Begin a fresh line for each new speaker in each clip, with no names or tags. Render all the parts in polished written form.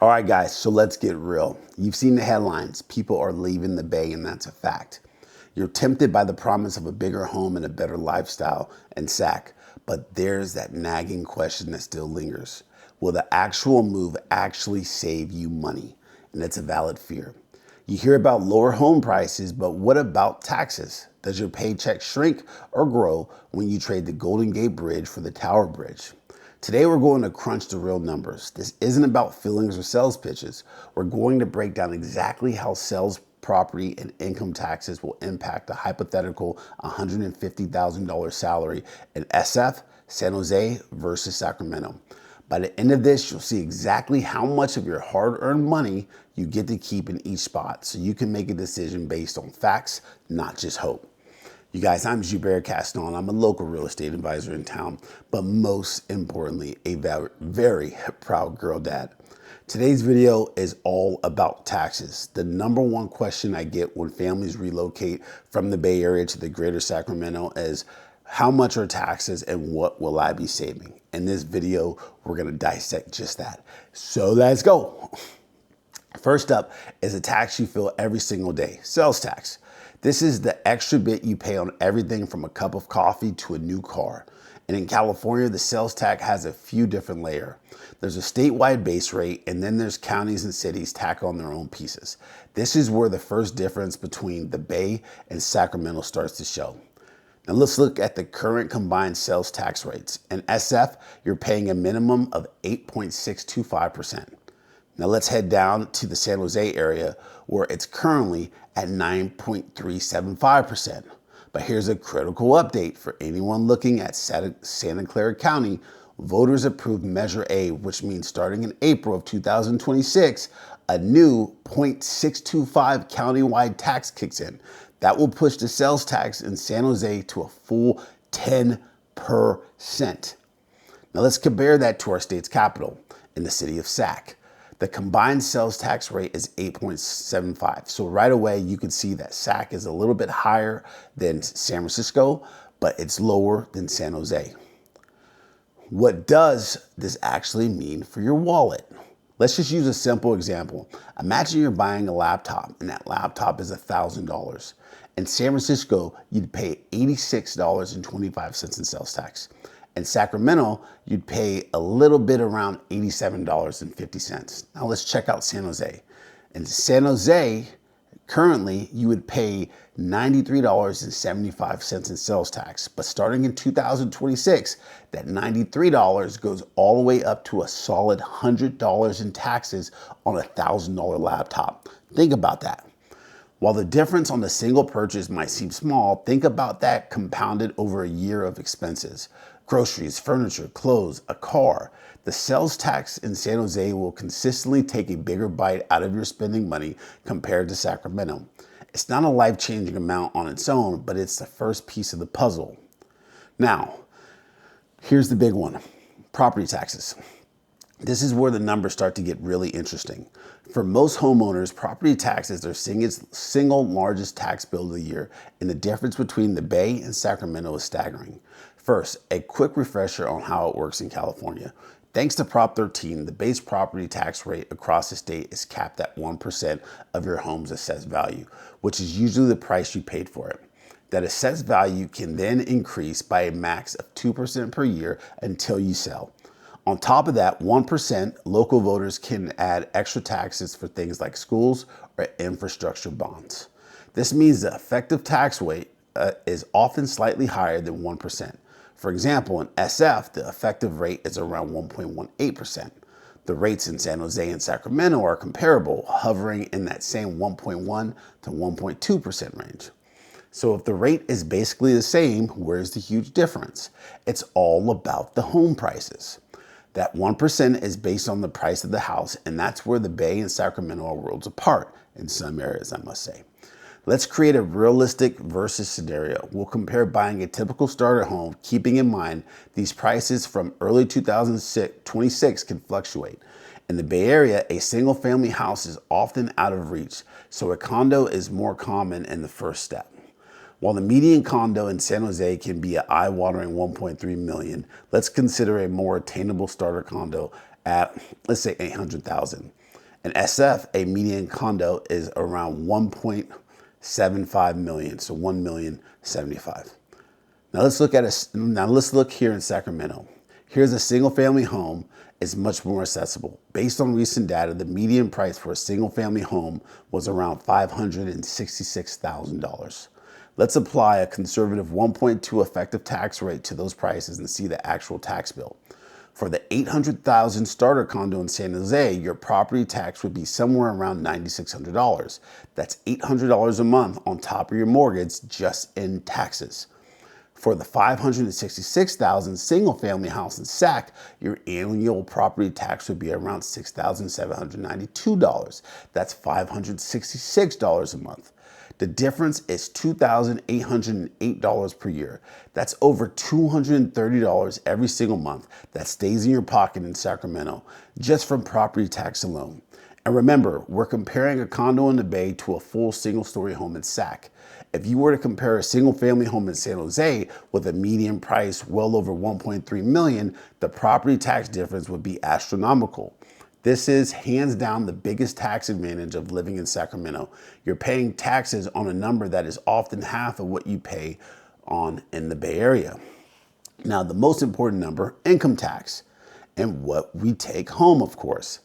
All right, guys, so let's get real. You've seen the headlines. People are leaving the Bay, and that's a fact. You're tempted by the promise of a bigger home and a better lifestyle and Sac, but there's that nagging question that still lingers. Will the actual move actually save you money? And it's a valid fear. You hear about lower home prices, but what about taxes? Does your paycheck shrink or grow when you trade the Golden Gate Bridge for the Tower Bridge? Today, we're going to crunch the real numbers. This isn't about feelings or sales pitches. We're going to break down exactly how sales, property, and income taxes will impact a hypothetical $150,000 salary in SF, San Jose versus Sacramento. By the end of this, you'll see exactly how much of your hard-earned money you get to keep in each spot, so you can make a decision based on facts, not just hope. You guys, I'm Joubert Caston. I'm a local real estate advisor in town, but most importantly, a very proud girl dad. Today's video is all about taxes. The number one question I get when families relocate from the Bay Area to the greater Sacramento is, how much are taxes and what will I be saving? In this video, we're gonna dissect just that. So let's go. First up is a tax you feel every single day, sales tax. This is the extra bit you pay on everything from a cup of coffee to a new car. And in California, the sales tax has a few different layers. There's a statewide base rate, and then there's counties and cities tack on their own pieces. This is where the first difference between the Bay and Sacramento starts to show. Now let's look at the current combined sales tax rates. In SF, you're paying a minimum of 8.625%. Now let's head down to the San Jose area where it's currently at 9.375%. But here's a critical update for anyone looking at Santa Clara County. Voters approved Measure A, which means starting in April of 2026, a new 0.625 countywide tax kicks in. That will push the sales tax in San Jose to a full 10%. Now let's compare that to our state's capital in the city of Sac. The combined sales tax rate is 8.75. So right away, you can see that Sac is a little bit higher than San Francisco, but it's lower than San Jose. What does this actually mean for your wallet? Let's just use a simple example. Imagine you're buying a laptop and that laptop is $1,000. In San Francisco, you'd pay $86.25 in sales tax. In Sacramento, you'd pay a little bit around $87.50. Now let's check out San Jose. In San Jose, currently, you would pay $93.75 in sales tax. But starting in 2026, that $93 goes all the way up to a solid $100 in taxes on a $1,000 laptop. Think about that. While the difference on the single purchase might seem small, think about that compounded over a year of expenses. Groceries, furniture, clothes, a car. The sales tax in San Jose will consistently take a bigger bite out of your spending money compared to Sacramento. It's not a life-changing amount on its own, but it's the first piece of the puzzle. Now, here's the big one, property taxes. This is where the numbers start to get really interesting. For most homeowners, property taxes are their single largest tax bill of the year, and the difference between the Bay and Sacramento is staggering. First, a quick refresher on how it works in California. Thanks to Prop 13, the base property tax rate across the state is capped at 1% of your home's assessed value, which is usually the price you paid for it. That assessed value can then increase by a max of 2% per year until you sell. On top of that 1%, local voters can add extra taxes for things like schools or infrastructure bonds. This means the effective tax rate is often slightly higher than 1%. For example, in SF, the effective rate is around 1.18%. The rates in San Jose and Sacramento are comparable, hovering in that same 1.1 to 1.2% range. So if the rate is basically the same, where's the huge difference? It's all about the home prices. That 1% is based on the price of the house, and that's where the Bay and Sacramento are worlds apart, in some areas, I must say. Let's create a realistic versus scenario. We'll compare buying a typical starter home, keeping in mind these prices from early 2026 can fluctuate. In the Bay Area, a single family house is often out of reach, so a condo is more common in the first step. While the median condo in San Jose can be an eye-watering $1.3 million, let's consider a more attainable starter condo at, let's say, $800,000. In SF, a median condo is around 1.75 million, so 1,075,000. Now let's look here in Sacramento. Here's a single family home. It's much more accessible. Based on recent data, the median price for a single family home was around $566,000. Let's apply a conservative 1.2 effective tax rate to those prices and see the actual tax bill. For the $800,000 starter condo in San Jose, your property tax would be somewhere around $9,600. That's $800 a month on top of your mortgage just in taxes. For the $566,000 single family house in Sac, your annual property tax would be around $6,792. That's $566 a month. The difference is $2,808 per year. That's over $230 every single month that stays in your pocket in Sacramento just from property tax alone. And remember, we're comparing a condo in the Bay to a full single-story home in Sac. If you were to compare a single-family home in San Jose with a median price well over $1.3 million, the property tax difference would be astronomical. This is hands down the biggest tax advantage of living in Sacramento. You're paying taxes on a number that is often half of what you pay on in the Bay Area. Now, the most important number, income tax, and what we take home, of course.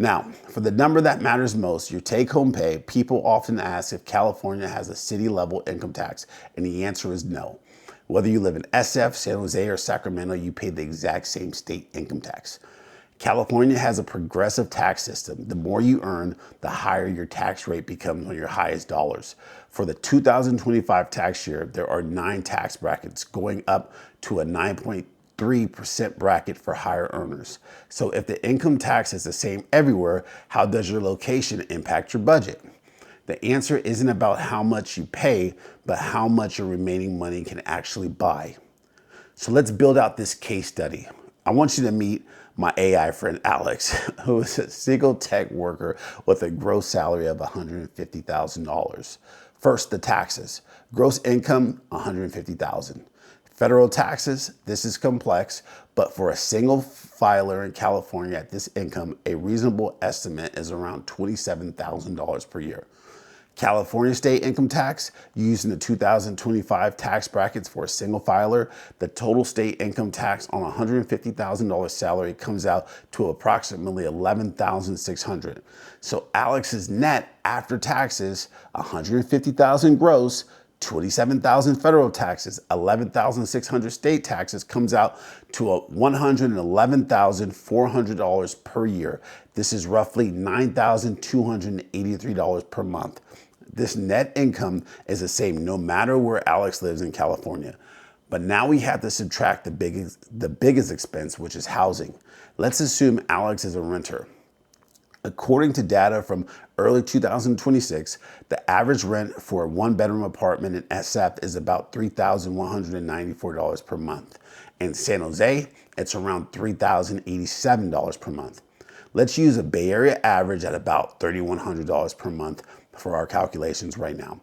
Now, for the number that matters most, your take-home pay, people often ask if California has a city-level income tax, and the answer is no. Whether you live in SF, San Jose, or Sacramento, you pay the exact same state income tax. California has a progressive tax system. The more you earn, the higher your tax rate becomes on your highest dollars. For the 2025 tax year, there are 9 tax brackets going up to a 9.3% bracket for higher earners. So if the income tax is the same everywhere, how does your location impact your budget? The answer isn't about how much you pay, but how much your remaining money can actually buy. So let's build out this case study. I want you to meet my AI friend Alex, who is a single tech worker with a gross salary of $150,000. First, the taxes. Gross income, $150,000. Federal taxes, this is complex, but for a single filer in California at this income, a reasonable estimate is around $27,000 per year. California state income tax, using the 2025 tax brackets for a single filer, the total state income tax on a $150,000 salary comes out to approximately $11,600. So Alex's net after taxes, $150,000 gross, $27,000 federal taxes, $11,600 state taxes comes out to a $111,400 per year. This is roughly $9,283 per month. This net income is the same no matter where Alex lives in California. But now we have to subtract the biggest expense, which is housing. Let's assume Alex is a renter. According to data from early 2026, the average rent for a one-bedroom apartment in SF is about $3,194 per month. In San Jose, it's around $3,087 per month. Let's use a Bay Area average at about $3,100 per month for our calculations right now.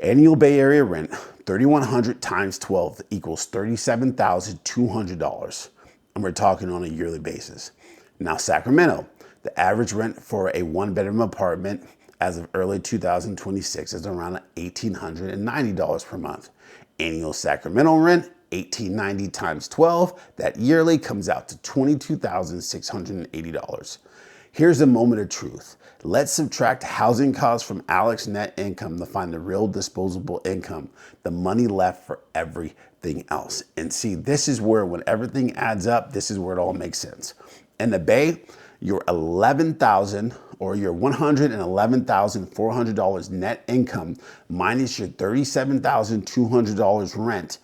Annual Bay Area rent, $3,100 times 12 equals $37,200. And we're talking on a yearly basis. Now, Sacramento, the average rent for a one-bedroom apartment as of early 2026 is around $1,890 per month. Annual Sacramento rent, $1,890 times 12, that yearly comes out to $22,680. Here's a moment of truth. Let's subtract housing costs from Alex's net income to find the real disposable income, the money left for everything else. And see, this is where when everything adds up, this is where it all makes sense. In the Bay, your $11,000 or your $111,400 net income minus your $37,200 rent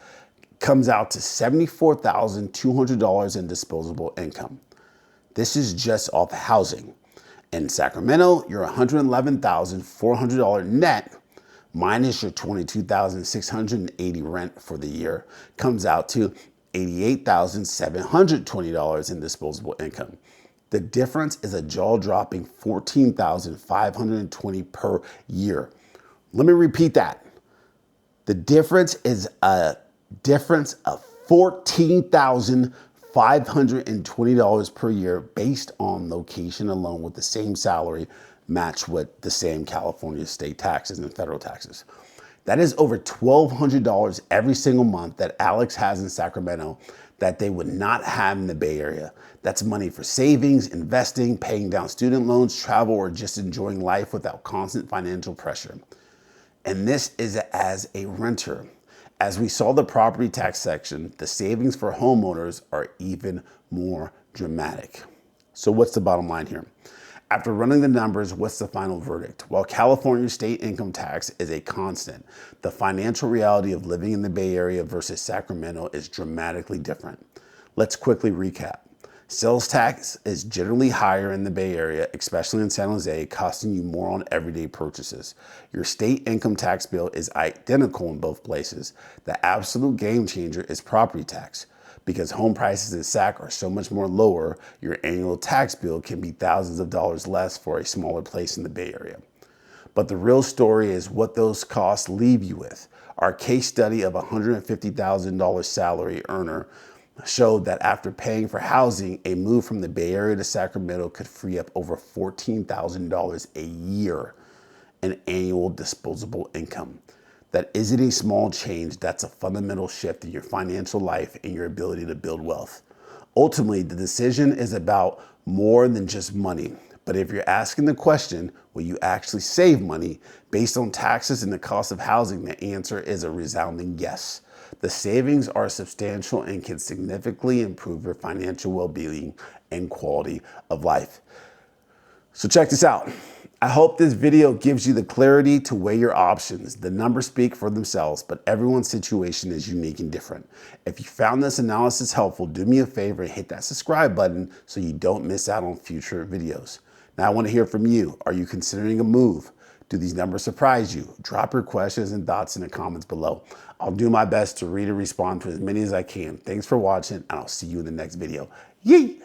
comes out to $74,200 in disposable income. This is just off housing. In Sacramento, your $111,400 net minus your $22,680 rent for the year comes out to $88,720 in disposable income. The difference is a jaw-dropping $14,520 per year. Let me repeat that. The difference is a difference of $14,520 $520 per year based on location alone with the same salary matched with the same California state taxes and federal taxes. That is over $1,200 every single month that Alex has in Sacramento that they would not have in the Bay Area. That's money for savings, investing, paying down student loans, travel, or just enjoying life without constant financial pressure. And this is as a renter. As we saw the property tax section, the savings for homeowners are even more dramatic. So what's the bottom line here? After running the numbers, what's the final verdict? While California state income tax is a constant, the financial reality of living in the Bay Area versus Sacramento is dramatically different. Let's quickly recap. Sales tax is generally higher in the Bay Area, especially in San Jose, costing you more on everyday purchases. Your state income tax bill is identical in both places. The absolute game changer is property tax. Because home prices in Sac are so much more lower, your annual tax bill can be thousands of dollars less for a smaller place in the Bay Area. But the real story is what those costs leave you with. Our case study of a $150,000 salary earner showed that after paying for housing, a move from the Bay Area to Sacramento could free up over $14,000 a year in annual disposable income. That isn't a small change, that's a fundamental shift in your financial life and your ability to build wealth. Ultimately, the decision is about more than just money. But if you're asking the question, will you actually save money based on taxes and the cost of housing, the answer is a resounding yes. The savings are substantial and can significantly improve your financial well-being and quality of life. So check this out. I hope this video gives you the clarity to weigh your options. The numbers speak for themselves, but everyone's situation is unique and different. If you found this analysis helpful, do me a favor and hit that subscribe button so you don't miss out on future videos. Now I want to hear from you. Are you considering a move? Do these numbers surprise you? Drop your questions and thoughts in the comments below. I'll do my best to read and respond to as many as I can. Thanks for watching, and I'll see you in the next video. Yee!